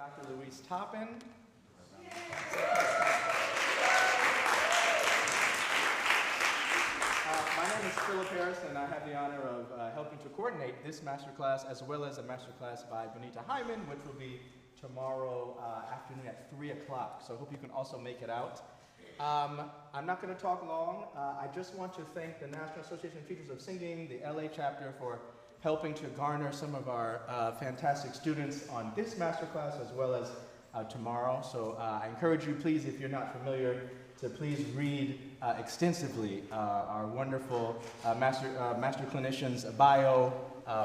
Dr. Louise Toppin. My name is Philip Harris, and I have the honor of helping to coordinate this masterclass, as well as a masterclass by Bonita Hyman, which will be tomorrow afternoon at 3 o'clock. So I hope you can also make it out. I'm not going to talk long. I just want to thank the National Association of Teachers of Singing, the LA chapter, for helping to garner some of our fantastic students on this masterclass, as well as tomorrow. So I encourage you, please, if you're not familiar, to please read extensively our wonderful master clinician's bio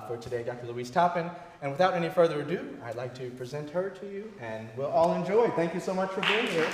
for today, Dr. Louise Toppin. And without any further ado, I'd like to present her to you, and we'll all enjoy. Thank you so much for being here.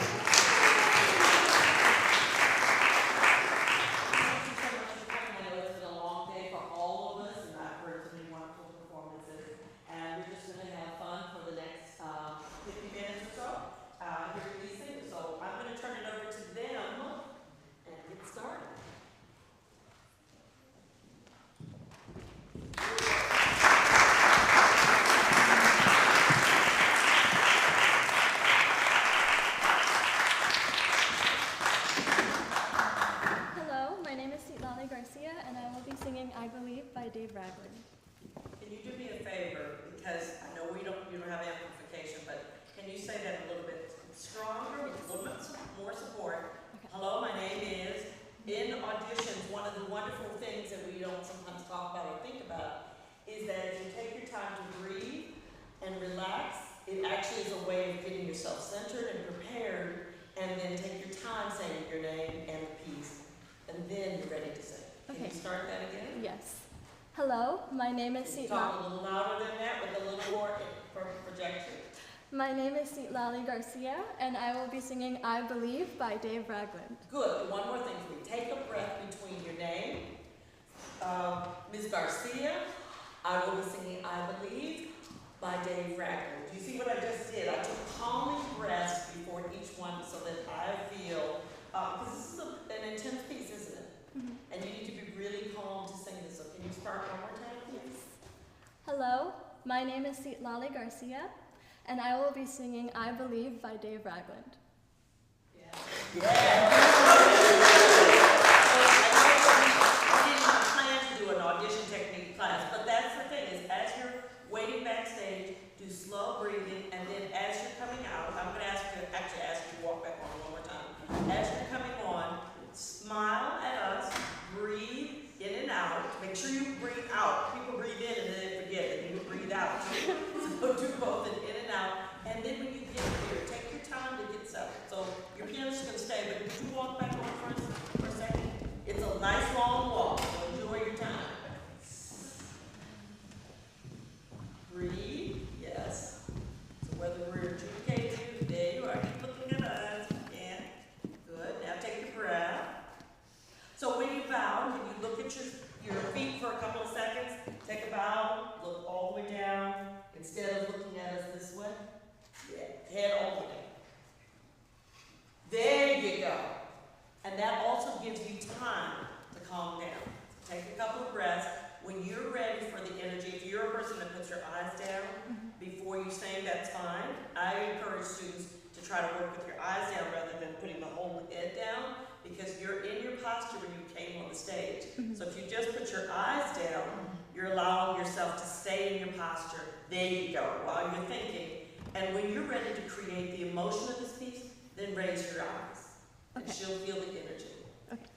Lali Garcia, and I will be singing "I Believe" by Dave Ragland. Can you do me a favor, because I know you don't have amplification, but can you say that a little bit stronger with a little bit more support? Okay. Hello, my name is. In auditions, one of the wonderful things that we don't sometimes talk about or think about is that if you take your time to breathe and relax, it actually is a way of getting yourself centered and prepared, and then take your time saying your name and the piece. And then you're ready to sing. Can you start that again? Yes. Hello, my name is Can you talk a little louder than that with a little more projection? My name is Lali Garcia, and I will be singing "I Believe" by Dave Ragland. Good. One more thing for me. Take a breath between your name, Ms. Garcia. I will be singing "I Believe" by Dave Ragland. Do you see what I just did? I took calming breaths before each one so that I feel, because this is an intense piece, isn't it? Mm-hmm. And you need to be really calm to sing this. So can you start one more time, please? Hello, my name is Lali Garcia, and I will be singing "I Believe" by Dave Ragland. Yeah. Yeah. I didn't plan to do an audition technique class, but that's the thing, is as you're waiting backstage, do slow breathing, and then as you're coming out, I'm going to ask you to walk back on one more time. As you're coming on, smile at us, breathe in and out. Make sure you breathe out. People breathe in and then they forget that you breathe out. So do both in and out. And then when you get here, take your time to get settled. So your pianist is going to stay, but if you walk back on for a second, it's a nice long walk, so enjoy your time. Breathe, yes. So whether we're adjudicating you, there you are. Keep looking at us. Yeah. Good. Now take your breath. So when you bow, can you look at your feet for a couple of seconds? Take a bow, look all the way down, instead of looking at us this way. Yeah, head all the way down. There you go. And that also gives you time to calm down. Take a couple of breaths. When you're ready for the energy, if you're a person that puts your eyes down before you sing, that's fine. I encourage students to try to work with your eyes down rather than putting the whole head down, because you're in your posture when you came on the stage. So if you just put your eyes down, you're allowing yourself to stay in your posture. There you go, while you're thinking. And when you're ready to create the emotion of this piece, then raise your eyes. And she'll feel the energy. Okay.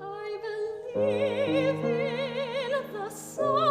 I believe in the sun.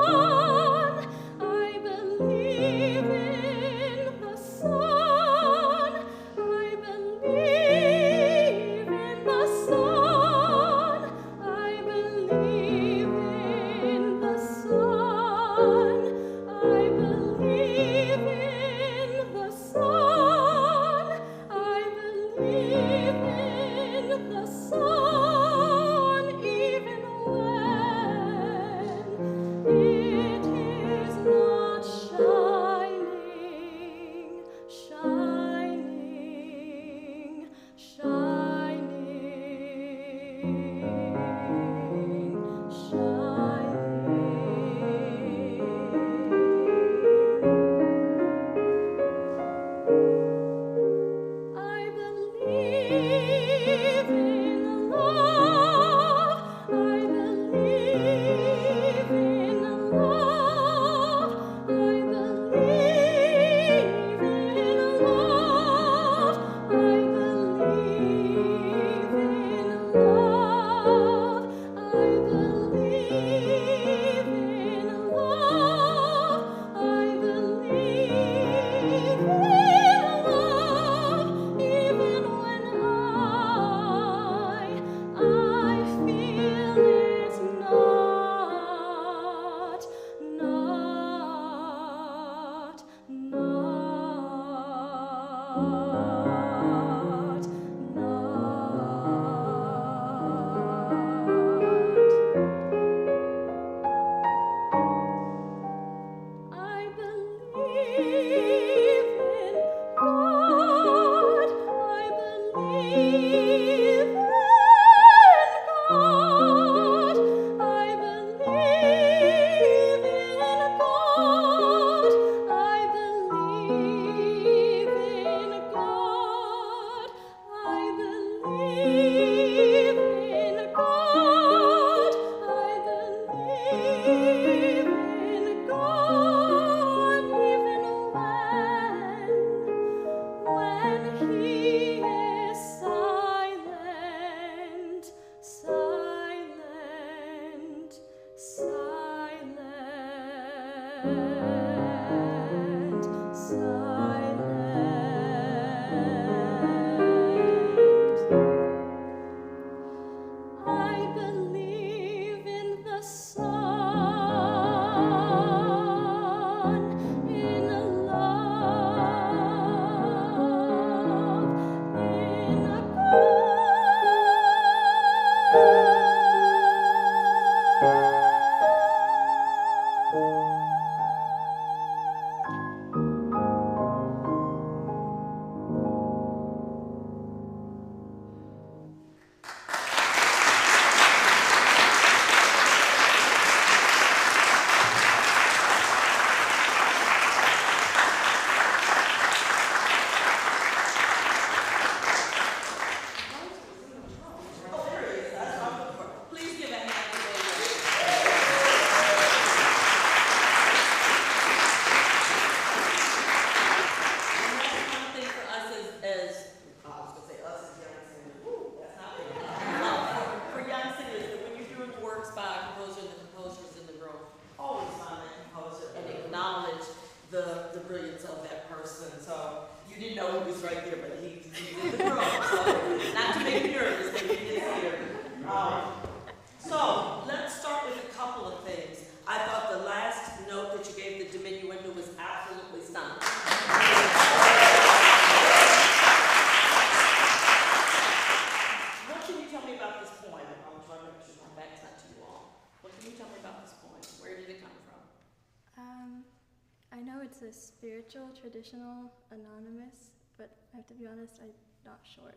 I know it's a spiritual, traditional, anonymous, but I have to be honest, I'm not sure.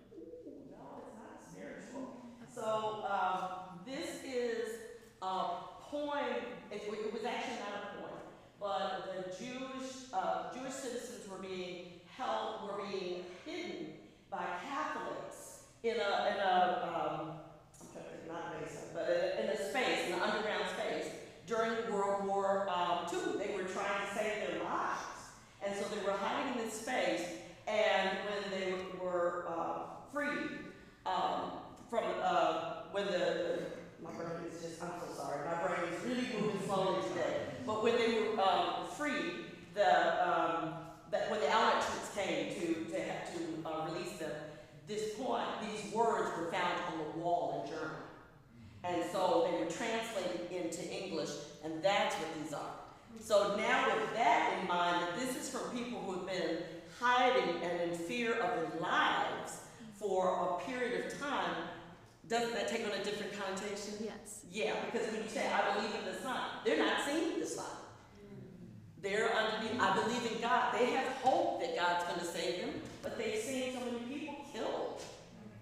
No, it's not spiritual. So this is a poem. It was actually not a poem, but the Jewish citizens were being hidden by Catholics in a I'm trying to think, not Mason, but in a space, in an underground space during World War II. They were trying to save their lives, and so they were hiding in this space. And when they were freed from when my brain is just, I'm so sorry, my brain is really moving slowly today. But when they were freed, when the Allied troops came to release them, these words were found on the wall in German. And so they were translated into English, and that's what these are. So now with that in mind, that this is from people who have been hiding and in fear of their lives for a period of time, doesn't that take on a different connotation? Yes. Yeah, because when you say, I believe in the Son, they're not seeing the Son. They're underneath, I believe in God. They have hope that God's going to save them, but they've seen so many people killed.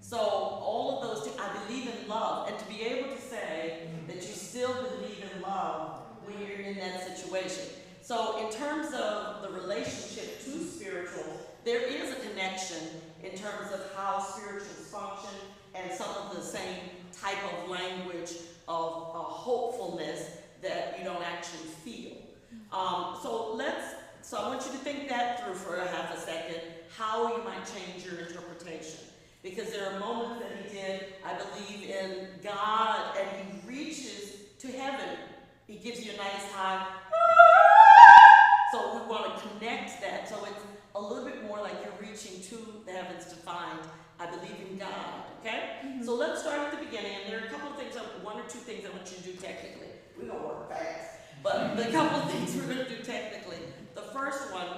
So all of those things, I believe in love, and to be able to say that you still believe in love when you're in that situation. So in terms of the relationship to spiritual, there is a connection in terms of how spirituals function and some of the same type of language of hopefulness that you don't actually feel. So I want you to think that through for a half a second, how you might change your interpretation. Because there are moments that he did, I believe in God, and he reaches to heaven. He gives you a nice high. So we want to connect that. So it's a little bit more like you're reaching to the heavens to find, I believe in God, okay? Mm-hmm. So let's start at the beginning, and there are a couple of things, one or two things I want you to do technically. We're going to work fast. But the couple of things we're going to do technically. The first one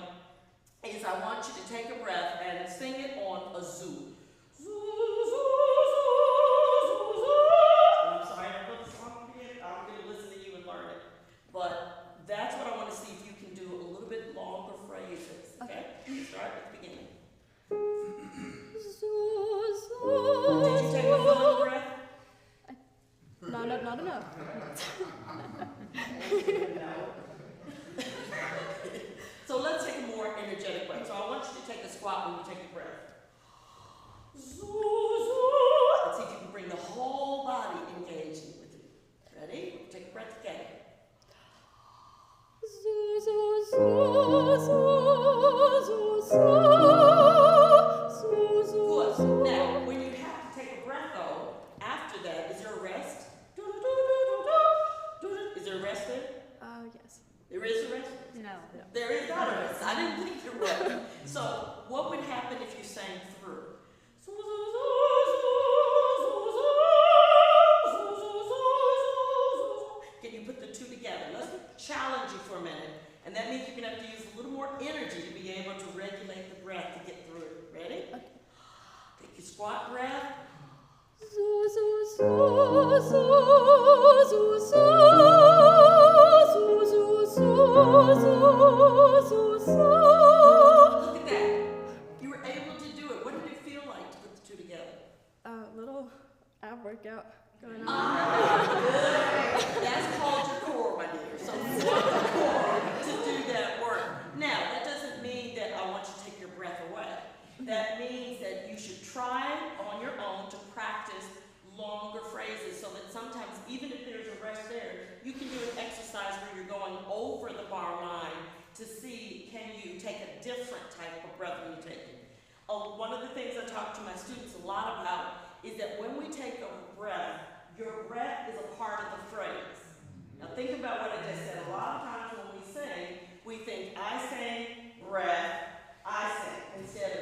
is I want you to take a breath and sing it on a zoo. And I'm sorry, I know the song again. I'm going to listen to you and learn it. But that's what I want to see if you can do a little bit longer phrases. Okay? Start at the beginning. Did you take a full breath? Not enough. So let's take a more energetic breath. So I want you to take a squat when you take a breath. Let's see if you can bring the whole body engaged with you. Ready? Take a breath together. Good. Now, when you have to take a breath though, after that, is there a rest? Is there a rest there? Yes. There is a rest? No. There is not a rest. I didn't think there was. So, what would happen if you sang through? Can you put the two together? Let's challenge you for a minute. And that means you're going to have to use a little more energy to be able to regulate the breath to get through it. Ready? Okay. Take your squat breath. Look at that. You were able to do it. What did it feel like to put the two together? Little ab workout going on. Good. That's called your core, my dear. So you want the core to do that work. Now, that doesn't mean that I want you to take your breath away. That means that you should try on your own to practice longer phrases so that sometimes, even if there's a rest there, you can do an exercise where you're going over the bar line to see, can you take a different type of breath when you take it. One of the things I talk to my students a lot about is that when we take a breath, your breath is a part of the phrase. Now think about what I just said. A lot of times when we sing, we think, I sing, breath, I sing, instead of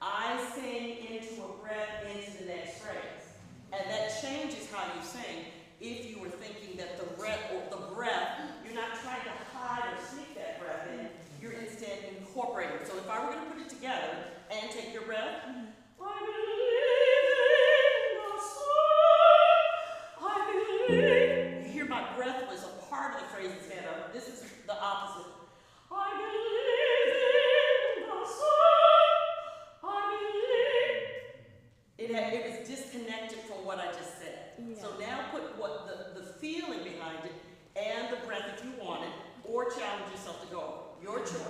I sing into a breath into the next phrase. And that changes how you sing if you were thinking that the breath, you're not trying to hide or sneak that breath in, you're instead incorporating. So if I were going to put it together and take your breath, I believe in the sun, I believe. You hear my breath was a part of the phrase instead of, this is the opposite. I believe in the sun, I believe. It was disconnected from what I just said. Yeah. So now put what the feeling behind it and the breath if you want it, or challenge yourself to go. Your choice.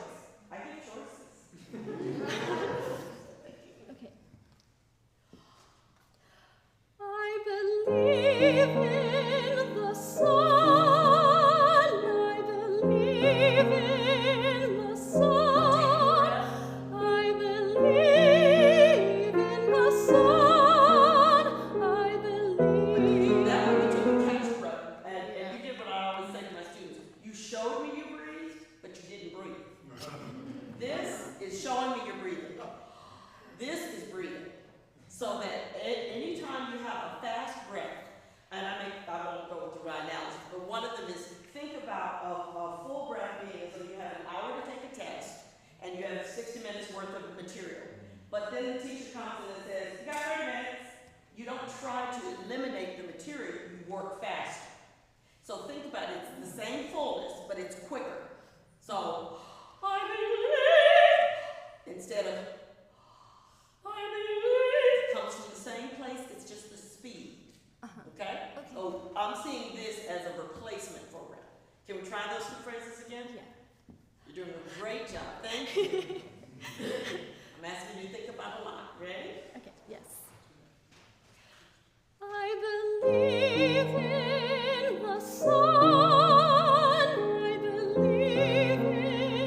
I give choices. Okay. I believe in the sun. I believe in the sun. I believe in the sun. I believe. That one you took a catch breath, and you did what I always say to my students. You showed me you breathed, but you didn't breathe. This is showing me you're breathing. This is breathing. So that anytime you have a fast breath, and I won't go with the right analogy, but one of them is think about a full breath being as though you have an hour to take a test, and you have 60 minutes worth of material. But then the teacher comes in and says, you got 30 minutes. You don't try to eliminate the material, you work faster. So think about it, it's the same fullness, but it's quicker. So, I believe, instead of, I believe, comes from the same place, it's just the speed. Okay? So I'm seeing this as a replacement for breath. Can we try those two phrases again? Yeah. You're doing a great job. Thank you. I'm asking you to think about a lot. Ready? Okay, yes. I believe in the sun. I believe in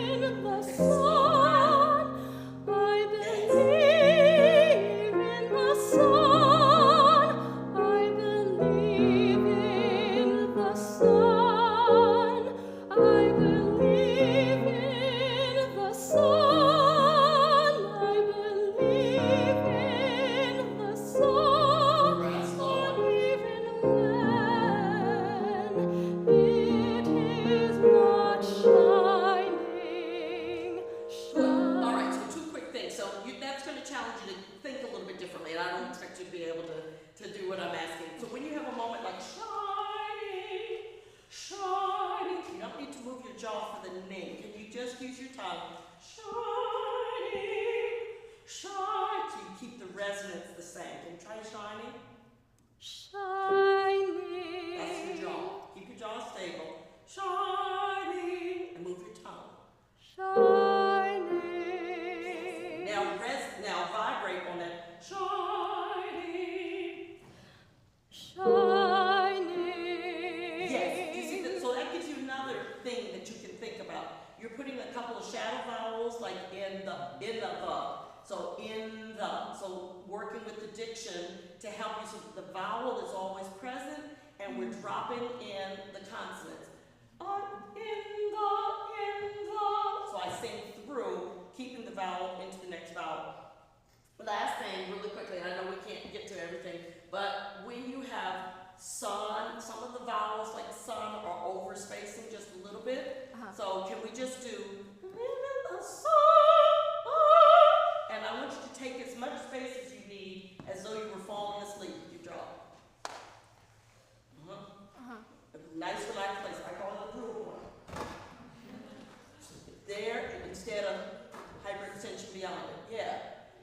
I don't expect you to be able to do what I'm asking. So when you have a moment like shining, shining, you don't need to move your jaw for the name. Can you just use your tongue? Shining, shine. So you keep the resonance the same. Can you try shining? Shining. That's your jaw. Keep your jaw stable. Shining. And move your tongue. Shining. Now vibrate on that. Shining. Shining. Yes. You see that? So that gives you another thing that you can think about. You're putting a couple of shadow vowels like in the. So in the. So working with the diction to help you so that the vowel is always present and we're dropping in the consonants. In the. So I sing through, keeping the vowel into the next vowel. Last thing, really quickly, I know we can't get to everything, but when you have sun, some of the vowels like sun are overspacing just a little bit. So can we just do the sun? And I want you to take as much space as you need as though you were falling asleep with your jaw. A nice relaxed place. I call it the drool point. There, instead of hyperextension beyond it. Yeah.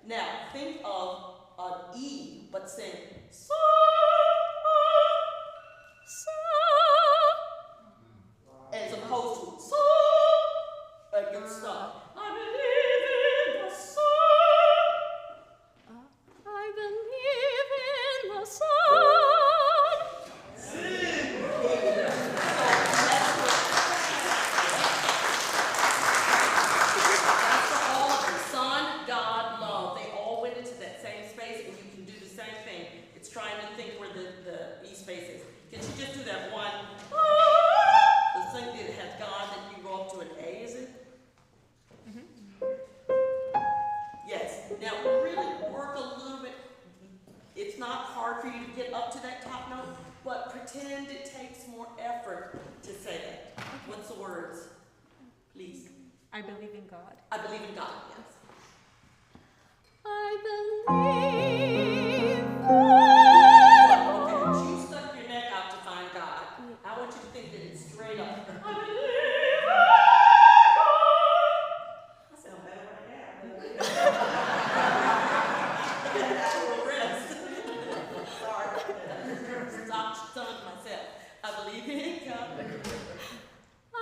Now, think of an E, but sing so, as opposed to so, it gets stuck. I believe in the sun. I believe in the sun. Trying to think where the E space is. Can you just do that one? The thing that has God that you go up to an A, is it? Yes. Now really work a little bit. It's not hard for you to get up to that top note, but pretend it takes more effort to say that. What's the words? Please. I believe in God. I believe in God, yes. I believe. You stuck your neck out to find God. I want you to think that it's straight up. I believe in God. I sound better right now. Rest. Sorry. Stop telling myself. I believe in God. I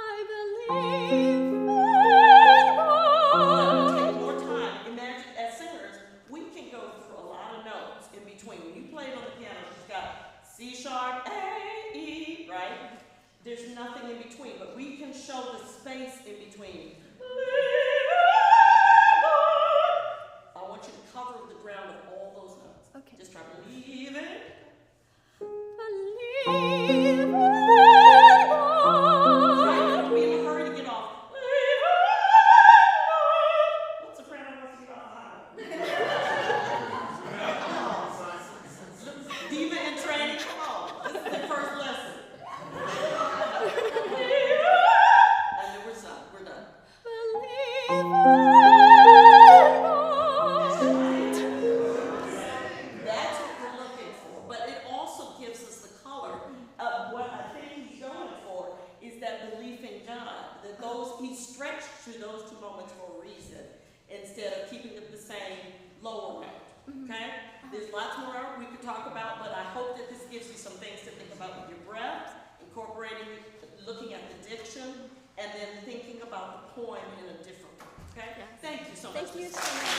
believe in God. Take more time. Imagine, as singers, we can go through a lot of notes in between. When you play it on the piano, you've got C sharp, A, E, right? There's nothing in between, but we can show the space in between. I want you to cover the ground of all those notes. Okay. Just try to believe it. Believe in God. Right, don't be in a hurry to get off. What's the soprano wants to get off high? Diva in training, come on. This is the first lesson. And then we're done. We're done. Believe in God. That's what we're looking for. But it also gives us the color of what I think he's going for is that belief in God. That he stretched through those two moments for a reason instead of keeping it the same lower note. Okay? There's lots more we could talk about, but I hope that this gives you some things to think about with your breath, incorporating, looking at the diction, and then thinking about the poem in a different way. Okay? Yes. Thank you so much. Thank you so much.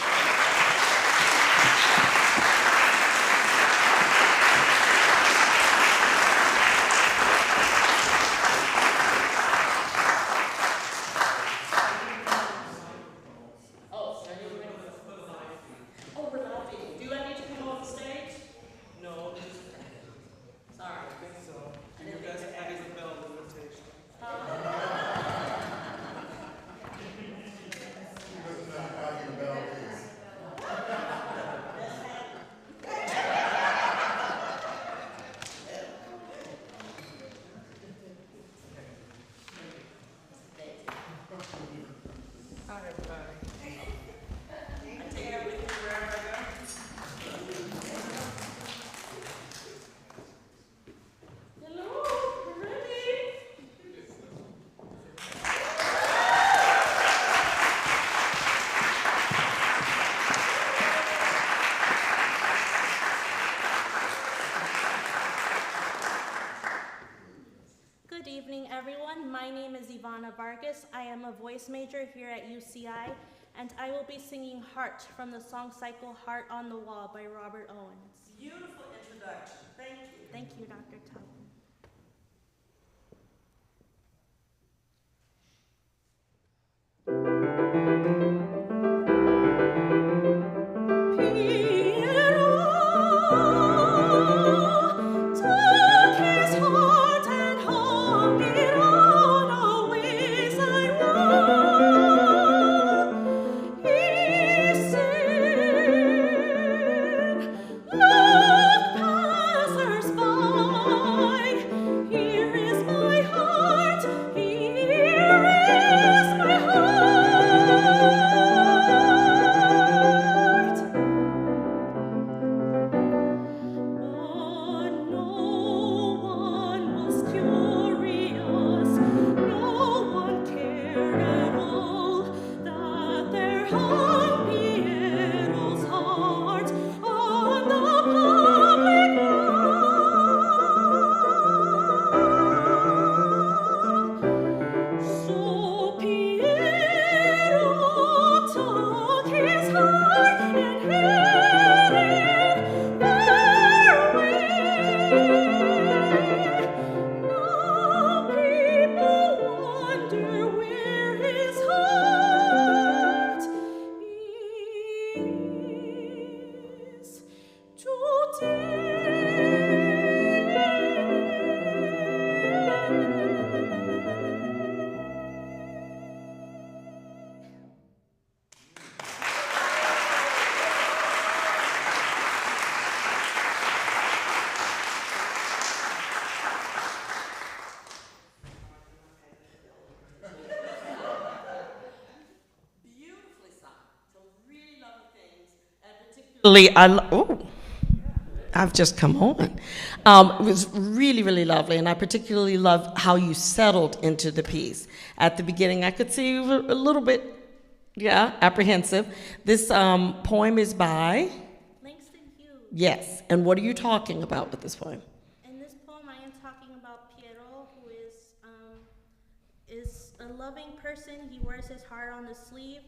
Ivana Vargas. I am a voice major here at UCI, and I will be singing Heart from the song cycle Heart on the Wall by Robert Owens. Beautiful introduction. Thank you. Thank you, Dr. Toppin. I've just come on. It was really, really lovely, and I particularly loved how you settled into the piece. At the beginning, I could see you were a little bit, apprehensive. This poem is by? Langston Hughes. Yes, and what are you talking about with this poem? In this poem, I am talking about Piero, who is a loving person. He wears his heart on the sleeve,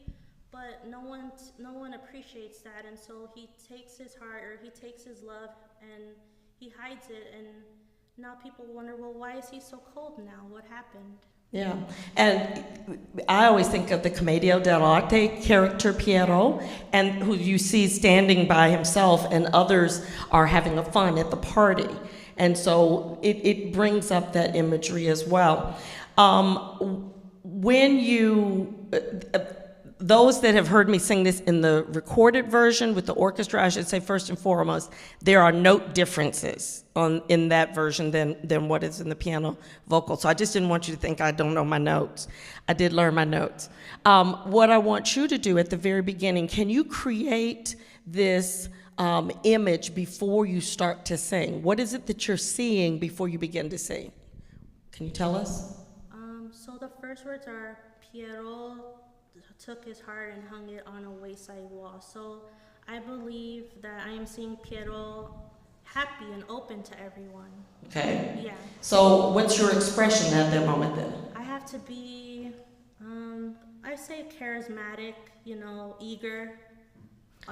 but no one appreciates that, and so he takes his heart, or he takes his love, and he hides it, and now people wonder, well, why is he so cold now? What happened? Yeah, and I always think of the Commedia dell'arte character Piero, and who you see standing by himself, and others are having a fun at the party, and so it brings up that imagery as well. When you those that have heard me sing this in the recorded version with the orchestra, I should say first and foremost, there are note differences in that version than what is in the piano vocal. So I just didn't want you to think I don't know my notes. I did learn my notes. What I want you to do at the very beginning, can you create this image before you start to sing? What is it that you're seeing before you begin to sing? Can you tell us? So the first words are Piero took his heart and hung it on a wayside wall. So I believe that I am seeing Piero happy and open to everyone. Okay. Yeah. So what's your expression at that moment then? I have to be, I say charismatic, eager.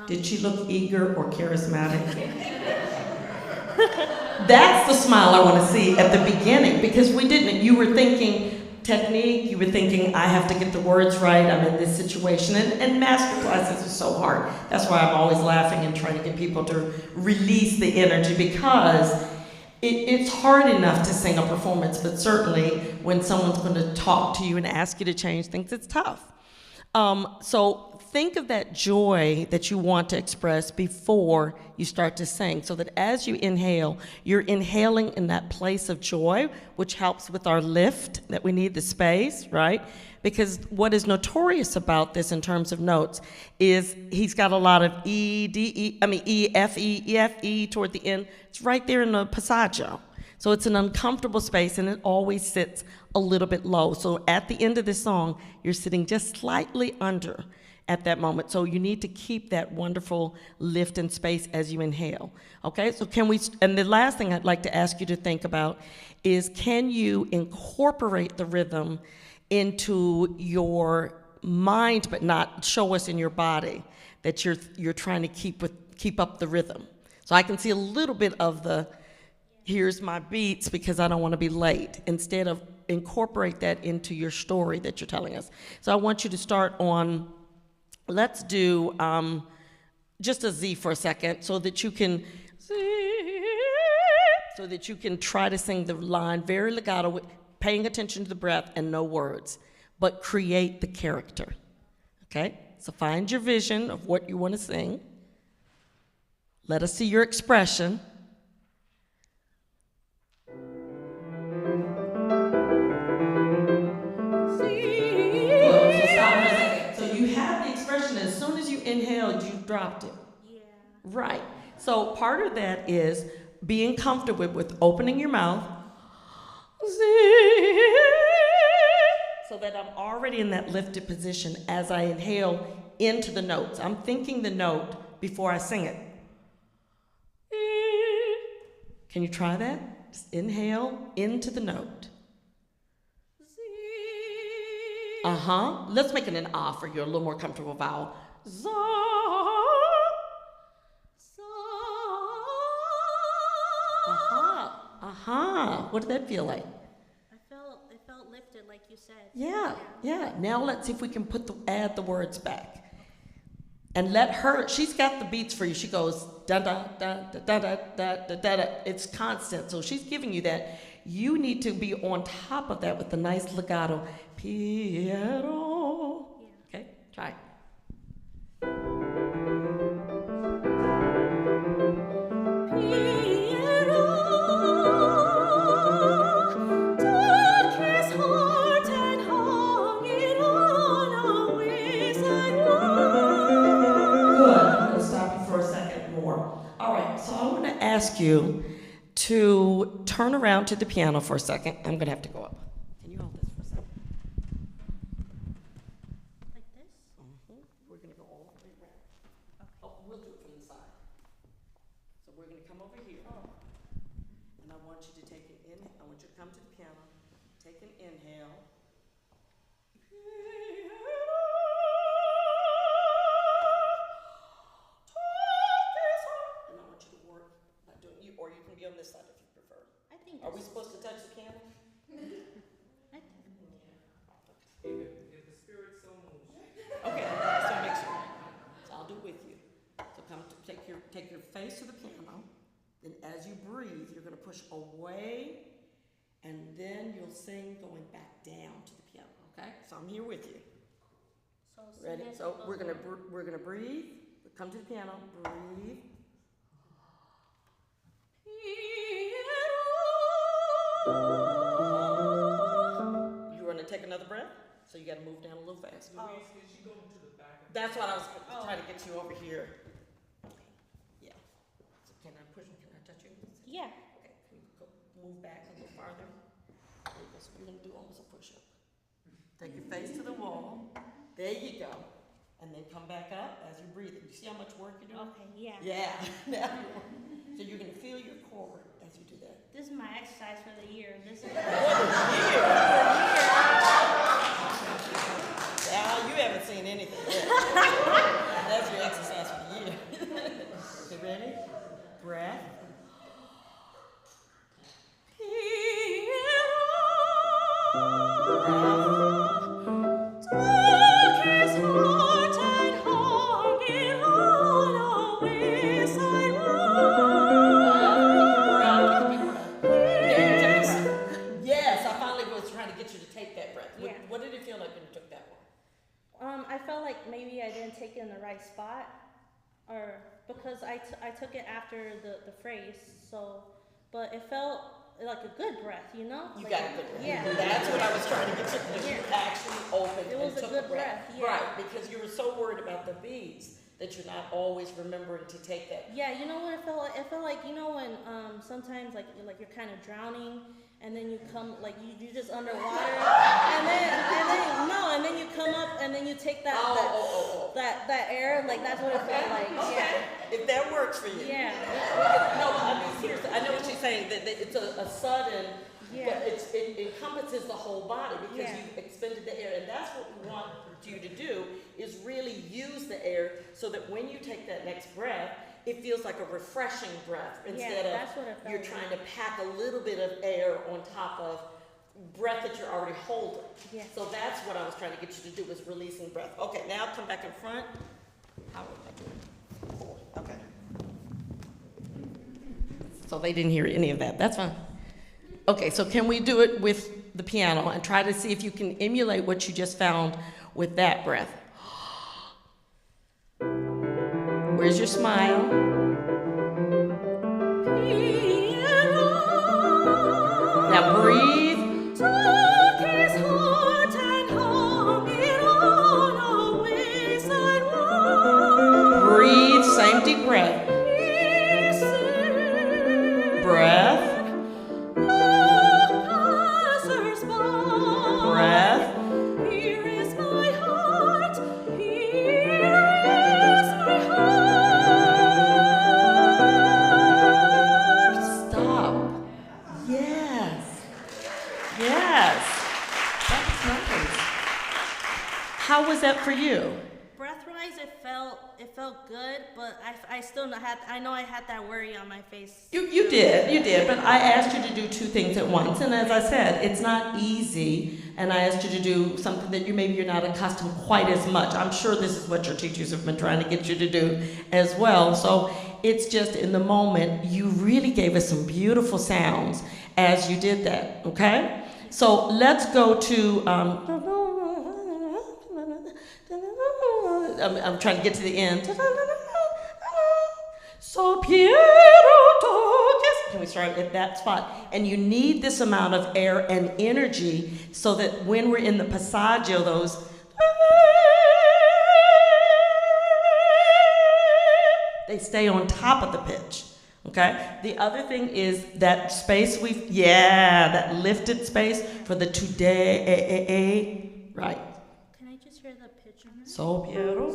Did she look eager or charismatic? That's the smile I want to see at the beginning, because you were thinking technique, you were thinking, I have to get the words right, I'm in this situation, and master classes are so hard. That's why I'm always laughing and trying to get people to release the energy, because it's hard enough to sing a performance, but certainly when someone's going to talk to you and ask you to change things, it's tough. So think of that joy that you want to express before you start to sing, so that as you inhale, you're inhaling in that place of joy, which helps with our lift, that we need the space, right? Because what is notorious about this in terms of notes is he's got a lot of E, F, E toward the end. It's right there in the passaggio. So it's an uncomfortable space, and it always sits a little bit low. So at the end of this song, you're sitting just slightly under at that moment. So you need to keep that wonderful lift in space as you inhale. Okay, so and the last thing I'd like to ask you to think about is, can you incorporate the rhythm into your mind, but not show us in your body that you're trying to keep up the rhythm. So I can see a little bit of the, here's my beats because I don't want to be late, instead of incorporate that into your story that you're telling us. So I want you to start on, let's do just a Z for a second so that you can try to sing the line very legato, paying attention to the breath and no words, but create the character, okay? So find your vision of what you want to sing. Let us see your expression. So you have the expression, as soon as you inhaled, you dropped it. Yeah. Right. So part of that is being comfortable with opening your mouth, so that I'm already in that lifted position as I inhale into the notes. I'm thinking the note before I sing it. Can you try that? Just inhale into the note. Let's make it an ah for you, a little more comfortable vowel. Za. What did that feel like? It felt lifted, like you said. Yeah. Now let's see if we can add the words back. And let her, she's got the beats for you. She goes da da da da da da da da da. It's constant. So she's giving you that. You need to be on top of that with the nice legato. Piero. Yeah. Okay, try. Ask you to turn around to the piano for a second. I'm going to have to go up. Can you hold this for a second? Like this? We're going to go all the way around. Okay. Oh, we'll do it from the side. So we're going to come over here. And I want you to take an inhale. I want you to come to the piano. Take an inhale. Or you can be on this side if you prefer. I think. Are we supposed to touch the piano? I think. If the spirit so moves. Okay, so make sure. So I'll do it with you. So take your face to the piano. Then as you breathe, you're going to push away, and then you'll sing going back down to the piano. Okay? So I'm here with you. So Ready? So we're gonna breathe. Come to the piano. Breathe. You want to take another breath? So you got to move down a little fast. Louise, is she going to the back? That's what I was trying to get you over here. Yeah. So can I push? Can I touch you? Yeah. Okay. Can you go move back a little farther? There you go. So we're going to do almost a push-up. Take your face to the wall. There you go. And then come back up as you're breathing. You see how much work you're doing? Okay, yeah. Yeah. Now so you're going to feel your core as you do that. This is my exercise for the year. This is You haven't seen anything yet. That's your exercise for the year. Okay, ready? Breath. What did it feel like when you took that one? I felt like maybe I didn't take it in the right spot, or because I took it after the phrase, so, but it felt like a good breath, you know? You like got a good breath. Yeah. That's what I was trying to get you to do. You actually opened It was and a took good a breath. yeah. Right, because you were so worried about the beats that you're not always remembering to take that. Yeah, you know what it felt like? It felt like, you know, when sometimes like you're kind of drowning, and then you come like you're just underwater, and then you come up, and then you take that air, like that's what it felt like. Okay. Yeah. If that works for you. Yeah. No, I mean seriously, I know what you're saying. That it's a sudden. Yeah. But it encompasses the whole body because Yeah. you've expended the air, and that's what we want you to do, is really use the air so that when you take that next breath, it feels like a refreshing breath instead that's what it of felt you're like. trying to pack a little bit of air on top of breath that you're already holding. Yeah. So that's what I was trying to get you to do, is releasing breath. Okay, now come back in front. How was I doing? 4. Okay. So they didn't hear any of that. That's fine. Okay, so can we do it with the piano and try to see if you can emulate what you just found with that breath? Where's your smile? Now breathe. Breathe, same deep breath. Breath. Breath. Here is my heart. Here is my heart. Stop. Yes. Yes. That's nice. How was that for you? Breath-wise, it felt good, but I still I know I had that worry on my face. You did, but I asked you to do 2 things at once, and as I said, it's not easy, and I asked you to do something that you're not accustomed quite as much. I'm sure this is what your teachers have been trying to get you to do as well, so it's just in the moment, you really gave us some beautiful sounds as you did that, okay? So let's go to, I'm trying to get to the end. So can we start at that spot? And you need this amount of air and energy so that when we're in the passaggio, those they stay on top of the pitch. Okay? The other thing is that space that lifted space for the today, right? Can I just hear the pitch on that? So Piero.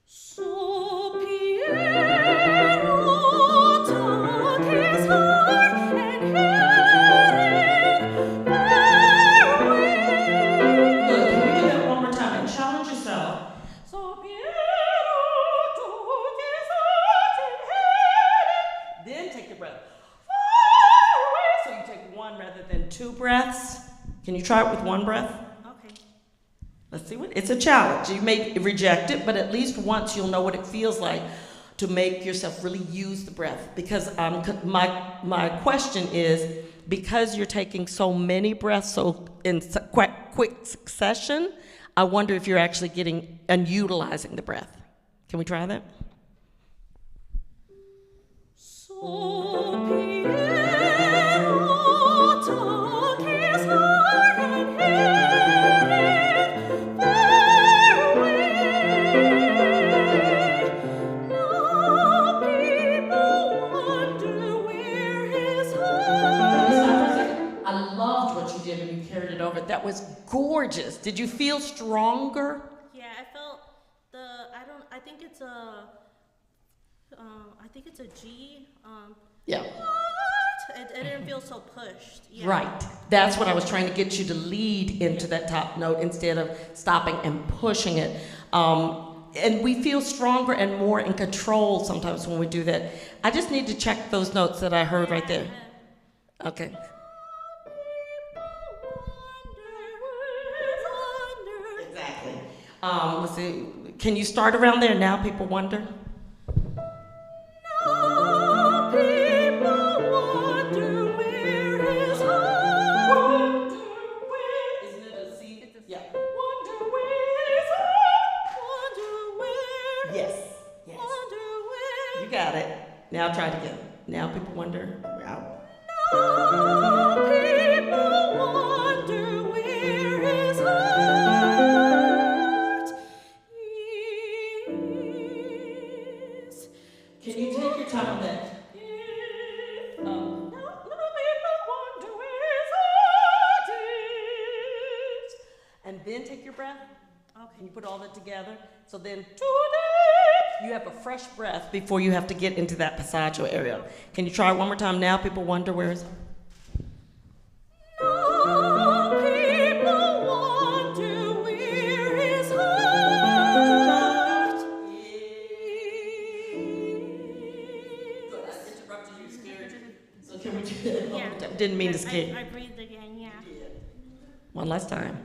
So Piero took his heart and hid it fareway. Good. Can we do that one more time and challenge yourself? So Piero took his heart and hid it. Then take your breath. Fareway. So you take 1 rather than 2 breaths. Can you try it with 1 breath? Okay. Let's see what, it's a challenge. You may reject it, but at least once you'll know what it feels like to make yourself really use the breath. Because my question is, because you're taking so many breaths so in quite quick succession, I wonder if you're actually getting and utilizing the breath. Can we try that? So Piero took his heart and hid it fareway. Now people wonder where his heart. I loved what you did when you carried it over. That was gorgeous. Did you feel stronger? Yeah, I felt I think it's a G. Yeah. It didn't feel so pushed. Yeah. Right. That's what I was trying to get you to lead into that top note instead of stopping and pushing it. And we feel stronger and more in control sometimes when we do that. I just need to check those notes that I heard right there. Okay. Exactly. Let's see. Can you start around there? Now people wonder. Now people wonder where his heart. Isn't it a C? Yeah. Wonder where his heart. Wonder where. Yes. Yes. Wonder where. You got it. Now try it again. Now people wonder. We're out. Now people wonder where his heart is. Can you take your time on that? Now people wonder where his heart is. And then take your breath. Okay. And you put all that together. So then, today, You have a fresh breath before you have to get into that passaggio area. Can you try it one more time now? People wonder where is it? Now people wonder where his heart is. Good. I interrupted you, scared you. So can we do that? Yeah. Didn't mean to scare you. I breathed again, yeah. One last time.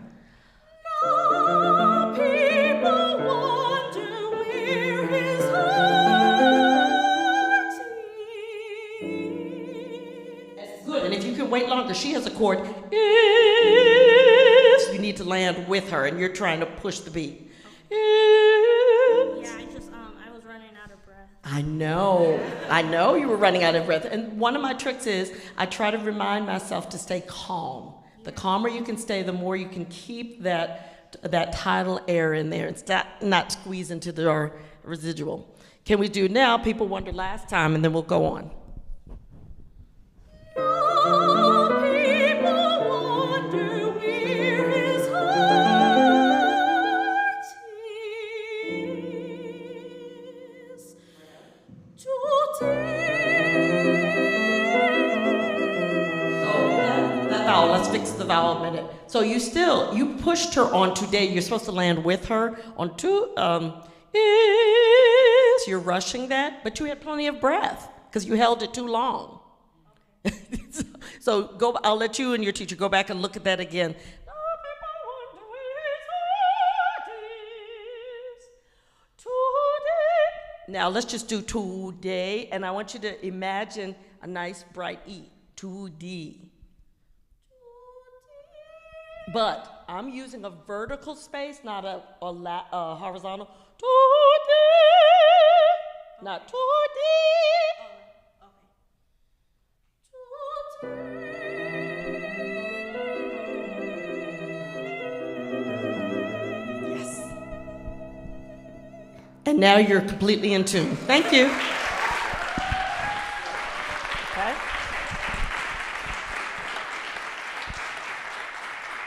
Now people wonder where his heart is. Good. And if you can wait longer, she has a chord. Is. You need to land with her, and you're trying to push the beat. Is. Yeah, I was running out of breath. I know you were running out of breath. And one of my tricks is I try to remind myself to stay calm. The calmer you can stay, the more you can keep that tidal air in there and not squeeze into the residual. Can we do now? People wonder last time, and then we'll go on. Now people wonder where his heart is. That vowel, let's fix the vowel a minute. So you pushed her on today. You're supposed to land with her on two, is. You're rushing that, but you had plenty of breath because you held it too long. So I'll let you and your teacher go back and look at that again. Now let's just do today, and I want you to imagine a nice bright E, 2D. But I'm using a vertical space, not a horizontal. 2D, not 2D. Yes. And now you're completely in tune. Thank you. Okay.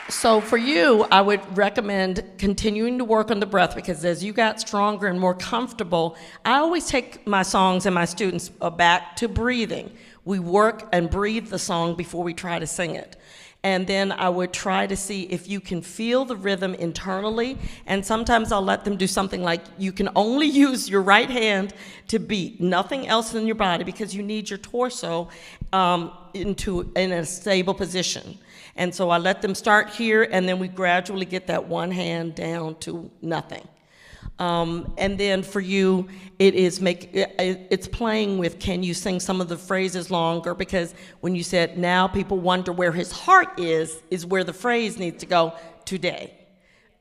So for you, I would recommend continuing to work on the breath because as you got stronger and more comfortable, I always take my songs and my students back to breathing. We work and breathe the song before we try to sing it. And then I would try to see if you can feel the rhythm internally. And sometimes I'll let them do something like you can only use your right hand to beat, nothing else in your body because you need your torso in a stable position. And so I let them start here, and then we gradually get that one hand down to nothing. And then for you, it's playing with, can you sing some of the phrases longer? Because when you said, now people wonder where his heart is where the phrase needs to go today.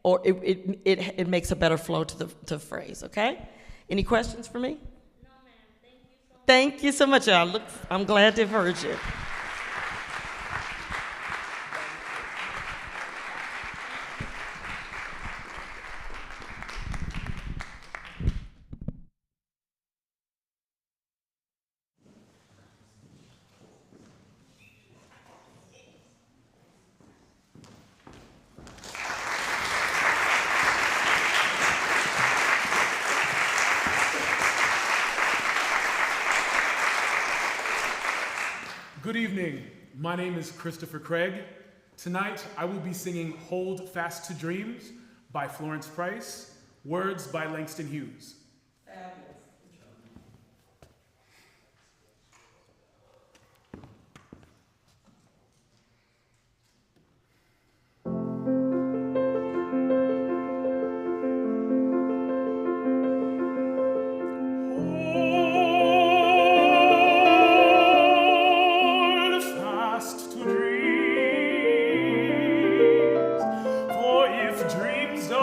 Or it makes a better flow to the phrase, okay? Any questions for me? No, ma'am. Thank you so much. Thank you so much. I'm glad to have heard you. Good evening. My name is Christopher Craig. Tonight, I will be singing Hold Fast to Dreams by Florence Price, words by Langston Hughes. Dreams are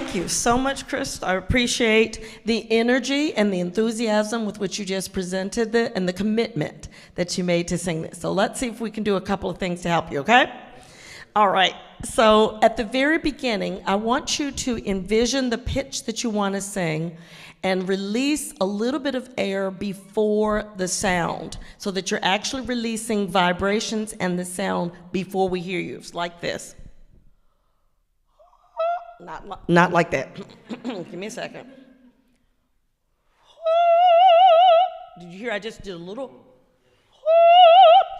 Thank you so much, Chris. I appreciate the energy and the enthusiasm with which you just presented it and the commitment that you made to sing this. So let's see if we can do a couple of things to help you, okay? All right. So at the very beginning, I want you to envision the pitch that you want to sing and release a little bit of air before the sound so that you're actually releasing vibrations and the sound before we hear you. It's like this. Not like that. Give me a second. Did you hear I just did a little?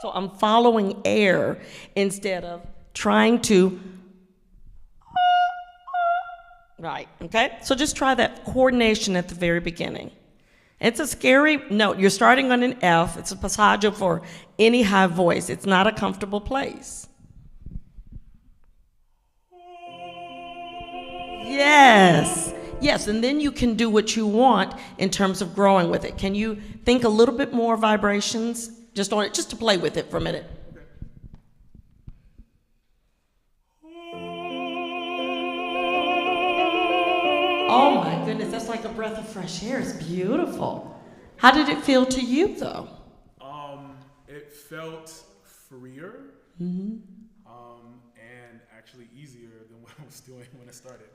So I'm following air instead of trying to. Right, okay? So just try that coordination at the very beginning. It's a scary note. You're starting on an F. It's a passaggio for any high voice. It's not a comfortable place. Yes, yes, and then you can do what you want in terms of growing with it. Can you think a little bit more vibrations just on it, just to play with it for a minute? Oh my goodness, that's like a breath of fresh air. It's beautiful. How did it feel to you, though? It felt freer, Mm-hmm. and actually easier than what I was doing when I started.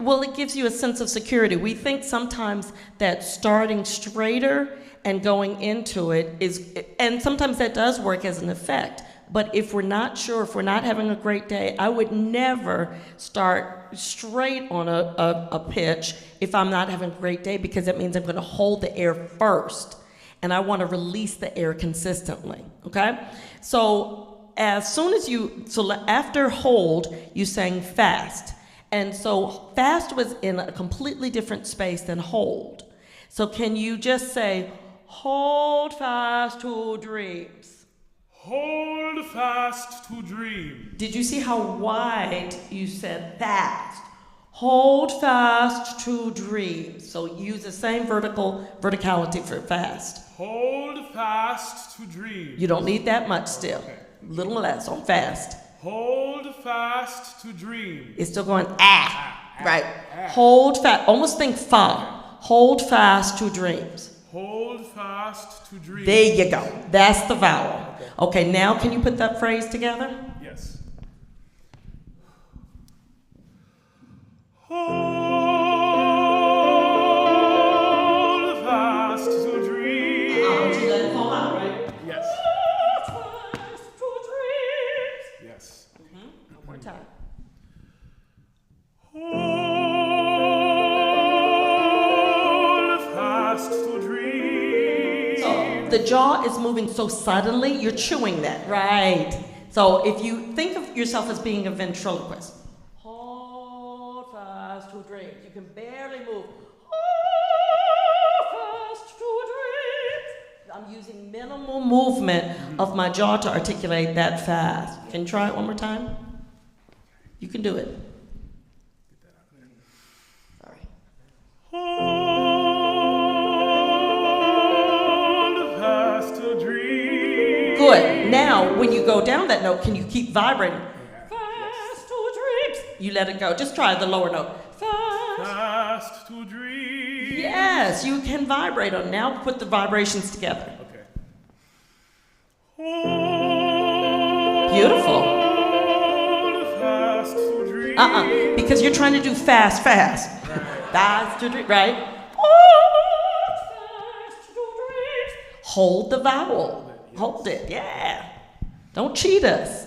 Well, it gives you a sense of security. We think sometimes that starting straighter and going into it is, and sometimes that does work as an effect. But if we're not sure, if we're not having a great day, I would never start straight on a pitch if I'm not having a great day, because that means I'm going to hold the air first, and I want to release the air consistently, okay? So as soon as after hold, you sang fast. And so fast was in a completely different space than hold. So can you just say, hold fast to dreams? Hold fast to dream. Did you see how wide you said fast? Hold fast to dreams. So use the same verticality for fast. Hold fast to dream. You don't need that much still. Okay. Little less on fast. Hold fast to dream. It's still going right. Hold fast. Almost think fa. Hold fast to dreams. Hold fast to dream. There you go. That's the vowel. Okay, now can you put that phrase together? Yes. Hold fast to dream. You let it fall out, right? Yes. Hold fast to dreams. Yes. One more time. Hold fast to dream. So the jaw is moving so suddenly, you're chewing that, right? So if you think of yourself as being a ventriloquist, hold fast to dreams. You can barely move. Hold fast to dreams. I'm using minimal movement of my jaw to articulate that fast. Can you try it one more time? You can do it. Sorry. Hold fast to dream. Good. Now, when you go down that note, can you keep vibrating? Fast to dreams. You let it go. Just try the lower note. Fast to dream. Yes, you can vibrate on. Now put the vibrations together. Okay. Beautiful. Hold fast to dream. Because you're trying to do fast. Right. Fast to dream, right? Hold fast to dreams. Hold the vowel. Hold it, yeah. Don't cheat us.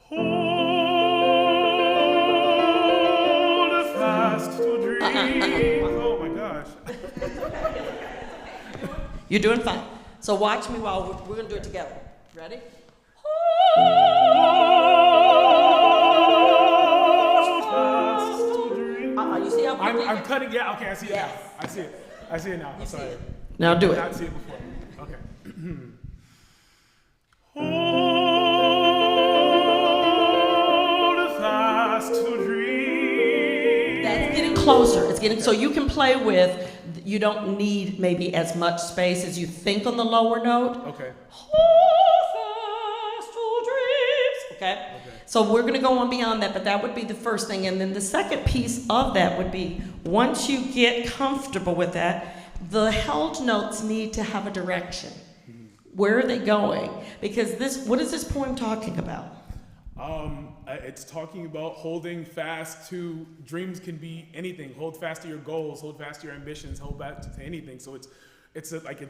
Hold fast to dream. Oh my gosh. You're doing fine. So watch me while we're going to do it together. Ready? Hold fast to dream. You see how quickly I'm cutting. Yeah. Okay. I see it Yes. now. I see it now. I'm sorry. Now do I it. did not see it before. Okay. Hold fast to dream. That's getting closer. It's getting so you can play with. You don't need maybe as much space as you think on the lower note. Okay. Hold fast to dreams. Okay? So we're going to go on beyond that, but that would be the first thing. And then the second piece of that would be, once you get comfortable with that, the held notes need to have a direction. Where are they going? Because what is this poem talking about? It's talking about holding fast to, dreams can be anything. Hold fast to your goals, hold fast to your ambitions, hold fast to anything. So it's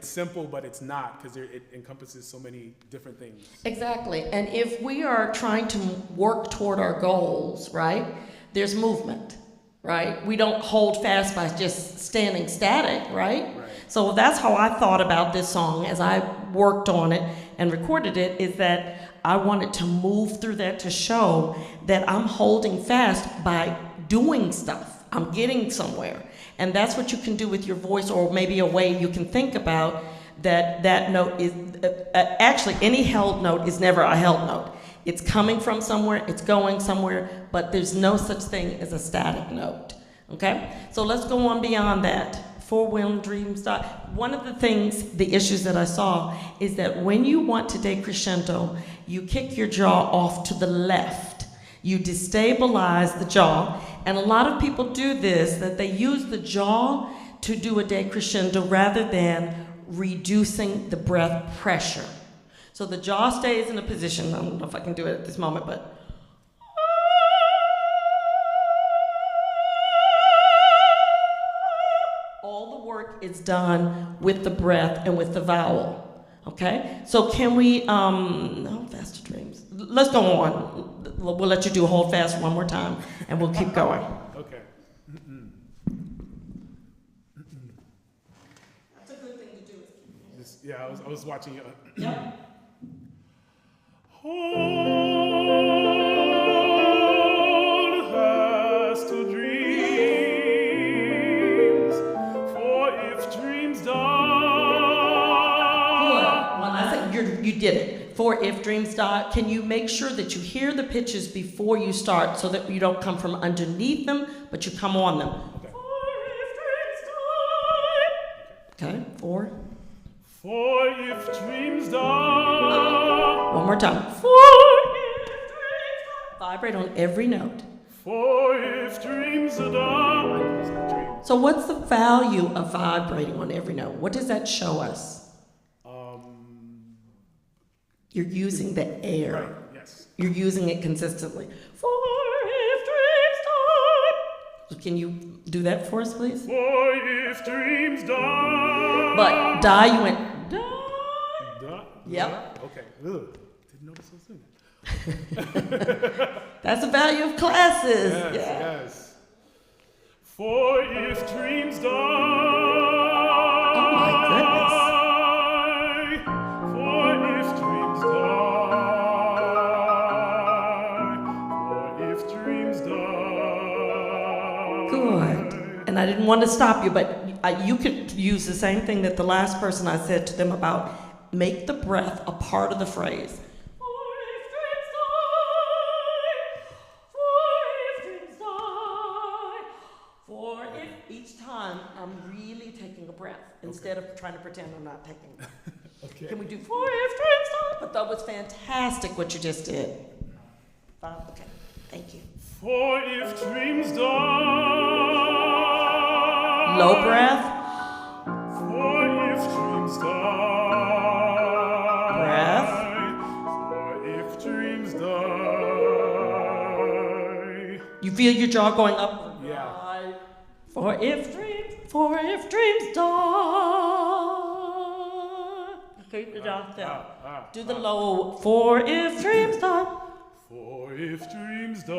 simple, but it's not, because it encompasses so many different things. Exactly. And if we are trying to work toward our goals, right, there's movement, right? We don't hold fast by just standing static, right? So that's how I thought about this song as I worked on it and recorded it, is that I wanted to move through that to show that I'm holding fast by doing stuff. I'm getting somewhere. And that's what you can do with your voice, or maybe a way you can think about that note is, actually any held note is never a held note. It's coming from somewhere, it's going somewhere, but there's no such thing as a static note, okay? So let's go on beyond that. For when dreams die. One of the things, the issues that I saw, is that when you want to decrescendo, you kick your jaw off to the left. You destabilize the jaw, and a lot of people do this, that they use the jaw to do a decrescendo rather than reducing the breath pressure. So the jaw stays in a position, I don't know if I can do it at this moment, but is done with the breath and with the vowel, okay? So can we, hold fast to dreams. Let's go on. We'll let you do hold fast one more time, and we'll keep going. Okay. That's a good thing to do. Yeah, I was watching you. Yep. Hold fast to dreams, for if dreams die. Good. When I said you did it. For if dreams die, can you make sure that you hear the pitches before you start, so that you don't come from underneath them, but you come on them? Okay. For if dreams die. Okay. For if dreams die. One more time. For if dreams die. Vibrate on every note. For if dreams die. So what's the value of vibrating on every note? What does that show us? You're using the air. Right, yes. You're using it consistently. For if dreams die. So can you do that for us, please? For if dreams die. But die, you went die. Die? Yep. Okay. Ugh. Didn't notice so soon. That's the value of classes. Yes, Yeah. yes. For if dreams die. Oh my goodness. For if dreams die. For if dreams die. Good. And I didn't want to stop you, but you could use the same thing that the last person I said to them about make the breath a part of the phrase. For if each time I'm really taking a breath instead of trying to pretend I'm not taking a breath. Okay. Can we do for if dreams die? But that was fantastic what you just did. Okay, thank you. For if dreams die. Low breath. For if dreams die. Breath. For if dreams die. You feel your jaw going up? Yeah. For if dreams die. Keep the jaw down. Do the low. For if dreams die. For if dreams die.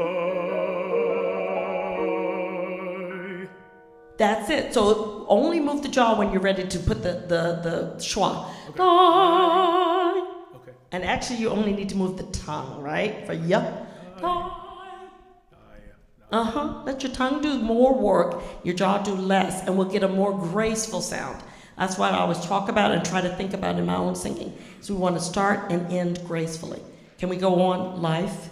That's it. So only move the jaw when you're ready to put the schwa. Okay. Die. Okay. And actually you only need to move the tongue, right? For yup. Let your tongue do more work, your jaw do less, and we'll get a more graceful sound. That's why I always talk about and try to think about in my own singing. So we want to start and end gracefully. Can we go on? Life.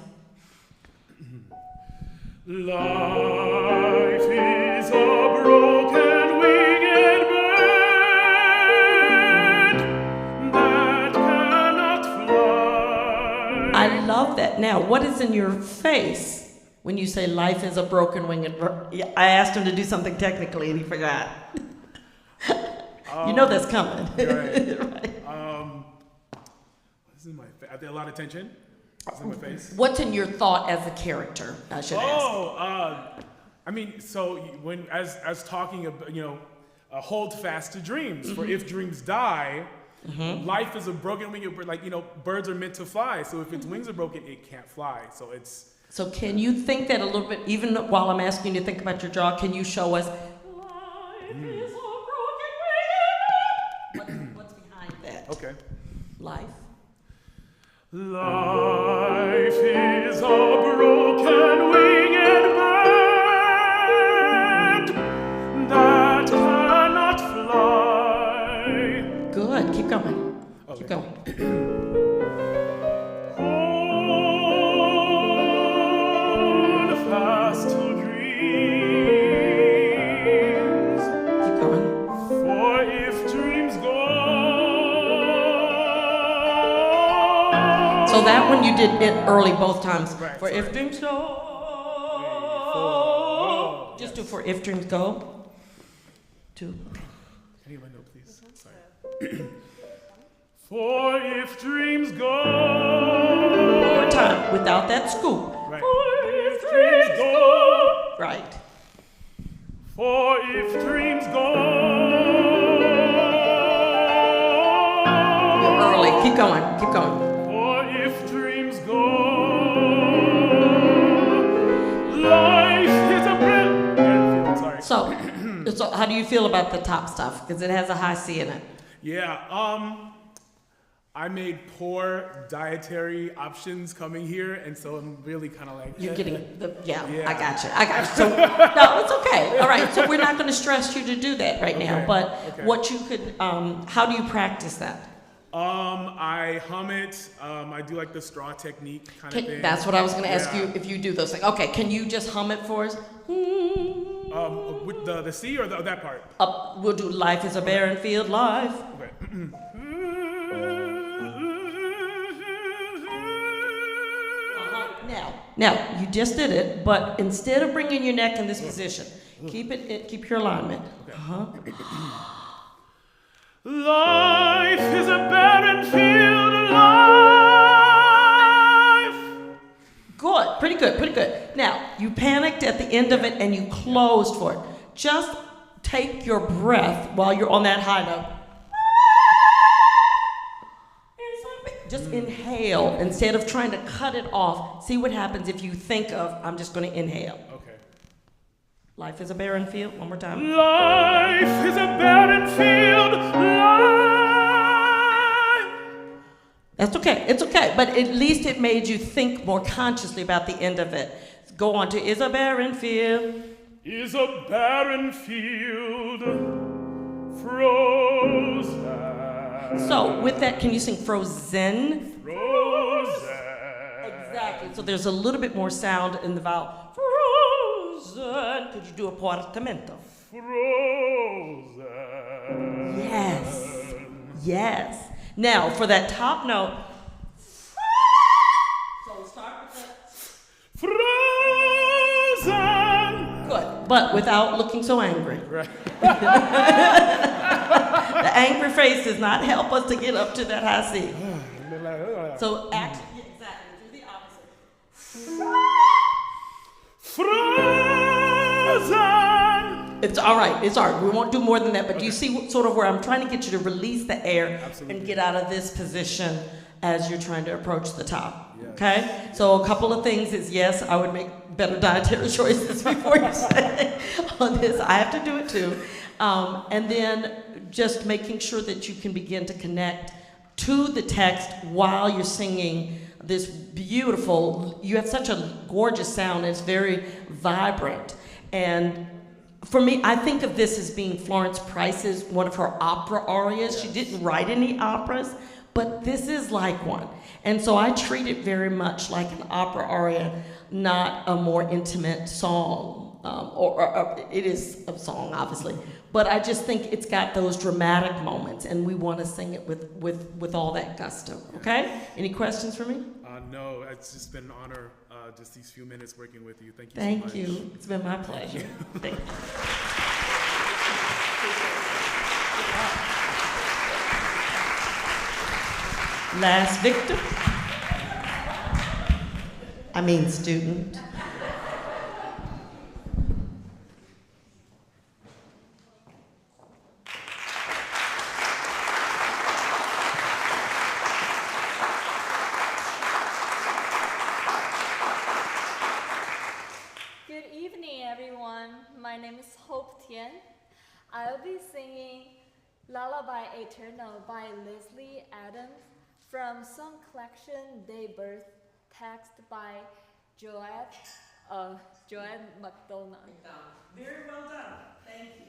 Life is a broken winged bird that cannot fly. I love that. Now, Now, what is in your face when you say life is a broken winged bird? I asked him to do something technically and he forgot. You know that's coming. Right. Right. This is my face. Are there a lot of tension? This is my face. What's in your thought as a character, I should ask. I mean, so when as talking about, hold fast to dreams. For if dreams die, life is a broken winged bird. Like, birds are meant to fly. So if its wings are broken, it can't fly. So it's. So can you think that a little bit, even while I'm asking you to think about your jaw, can you show us? Life is a broken winged bird. What's behind that? Okay. Life. Life is a broken winged bird that cannot fly. Good. Keep going. Okay. Keep going. Hold fast to dreams. Keep going. For if dreams go. So that one you did it early both times. Right, For if sorry. dreams go. Oh, Just yes. do for if dreams go. 2. Can you get my note, please? Sorry. For if dreams go. One more time, without that scoop. Right. For if dreams go. Right. For if dreams go. You're early. Keep going. Keep going. For if dreams go. Life is a breath. Sorry. So how do you feel about the top stuff? Because it has a high C in it. Yeah. I made poor dietary options coming here, and so I'm really kind of like. You're getting the, yeah, Yeah. I got you. So, no, it's okay. All right, so we're not going to stress you to do that right now, Okay, but okay. what you could, how do you practice that? I hum it. I do like the straw technique kind of thing. That's what I was going to ask Yeah. you, if you do those things. Okay, can you just hum it for us? With the C or that part? We'll do Life is a Barren Field, life. Okay. Now, you just did it, but instead of bringing your neck in this position, keep your alignment. Life is a barren field of life. Good, pretty good. Now, you panicked at the end of it and you closed for it. Just take your breath while you're on that high note. Just inhale instead of trying to cut it off. See what happens if you think of, I'm just going to inhale. Okay. Life is a barren field. One more time. Life is a barren field of life. That's okay. It's okay. But at least it made you think more consciously about the end of it. Go on to is a barren field. Is a barren field frozen. So with that, can you sing frozen? Frozen. Exactly. So there's a little bit more sound in the vowel. Frozen. Could you do a portamento? Frozen. Yes. Now for that top note. So start with that. Frozen. Good. But without looking so angry. Right. The angry face does not help us to get up to that high C. So actually, exactly, do the opposite. Frozen. It's all right. We won't do more than that. But do you see sort of where I'm trying to get you to release the air and get out of this position as you're trying to approach the top? Yes. Okay? So a couple of things is, yes, I would make better dietary choices before you say on this. I have to do it too. And then just making sure that you can begin to connect to the text while you're singing this beautiful, you have such a gorgeous sound, it's very vibrant. And for me, I think of this as being Florence Price's, one of her opera arias. She didn't write any operas, but this is like one. And so I treat it very much like an opera aria, not a more intimate song. Or it is a song, obviously. But I just think it's got those dramatic moments, and we want to sing it with all that gusto. Okay? Any questions for me? No, it's just been an honor, just these few minutes working with you. Thank you so Thank much. you. It's been my pleasure. Thank you. Last victim. I mean student. Good evening, everyone. My name is Hope Tien. I'll be singing Lullaby Eternal by Leslie Adams from song collection Day Birth, text by Joanne McDonough. Very well done. Thank you.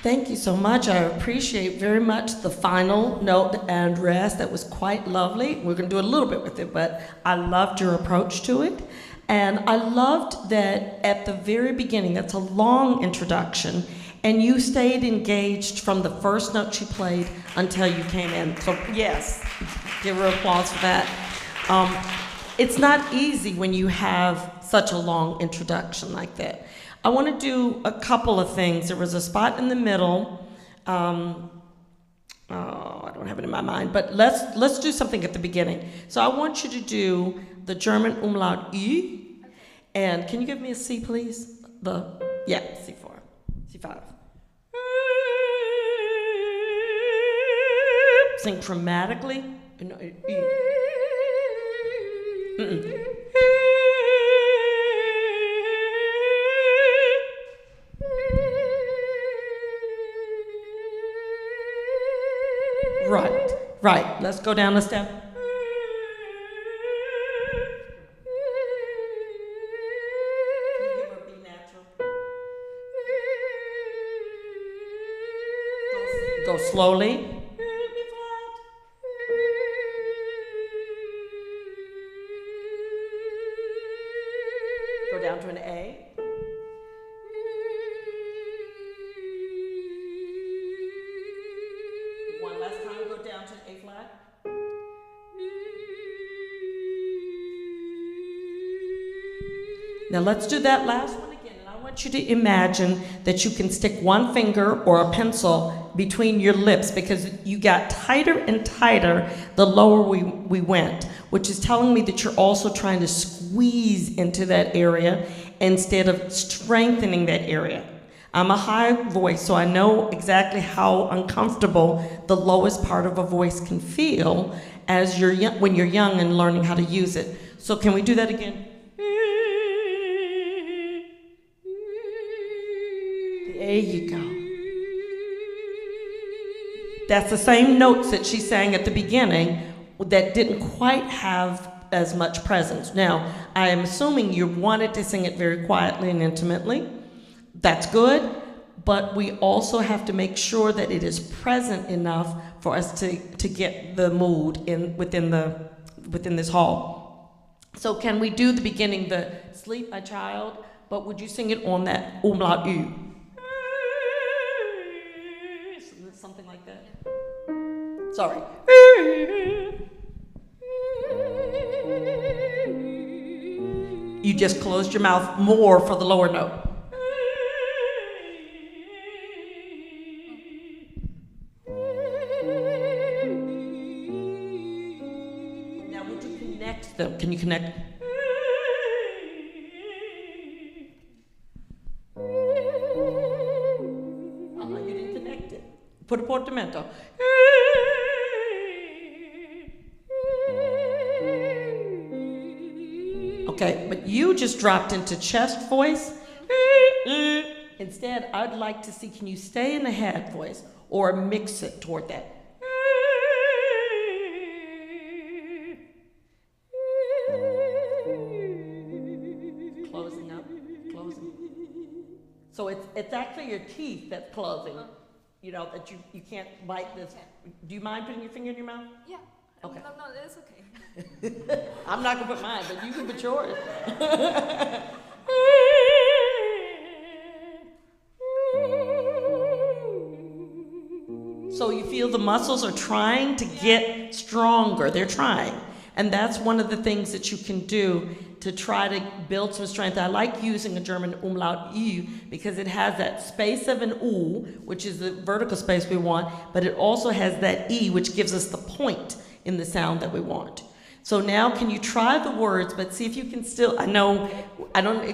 Thank you so much. I appreciate very much the final note and rest. That was quite lovely. We're going to do a little bit with it, but I loved your approach to it. And I loved that at the very beginning, that's a long introduction, and you stayed engaged from the first note she played until you came in. So yes, give her applause for that. It's not easy when you have such a long introduction like that. I want to do a couple of things. There was a spot in the middle. I don't have it in my mind, but let's do something at the beginning. So I want you to do the German umlaut Ü. And can you give me a C, please? C4, C5. Sing dramatically. No, Right. Let's go down a step. Can you give her a B natural? Go slowly. Go down to an A. One last time, go down to an A flat. Now let's do that last one again, and I want you to imagine that you can stick one finger or a pencil between your lips, because you got tighter and tighter the lower we went, which is telling me that you're also trying to squeeze into that area instead of strengthening that area. I'm a high voice, so I know exactly how uncomfortable the lowest part of a voice can feel as you're young, when you're young and learning how to use it. So can we do that again? There you go. That's the same notes that she sang at the beginning that didn't quite have as much presence. Now, I am assuming you wanted to sing it very quietly and intimately. That's good, but we also have to make sure that it is present enough for us to get the mood within this hall. So can we do the beginning, the Sleep My Child, but would you sing it on that umlaut Ü? Something like that. Sorry. You just closed your mouth more for the lower note. Now would you connect them? Can you connect? You didn't connect it. Put a portamento. Okay, but you just dropped into chest voice. Instead, I'd like to see, can you stay in the head voice or mix it toward that? Closing up, closing. So it's actually your teeth that's closing. You know, that you can't bite this. Do you mind putting your finger in your mouth? Yeah. Okay. No, it's okay. I'm not gonna put mine, but you can put yours. So you feel the muscles are trying to get stronger. They're trying. And that's one of the things that you can do to try to build some strength. I like using a German umlaut Ü because it has that space of an U, which is the vertical space we want, but it also has that E, which gives us the point in the sound that we want. So now can you try the words, but see if you can still, I know, I don't,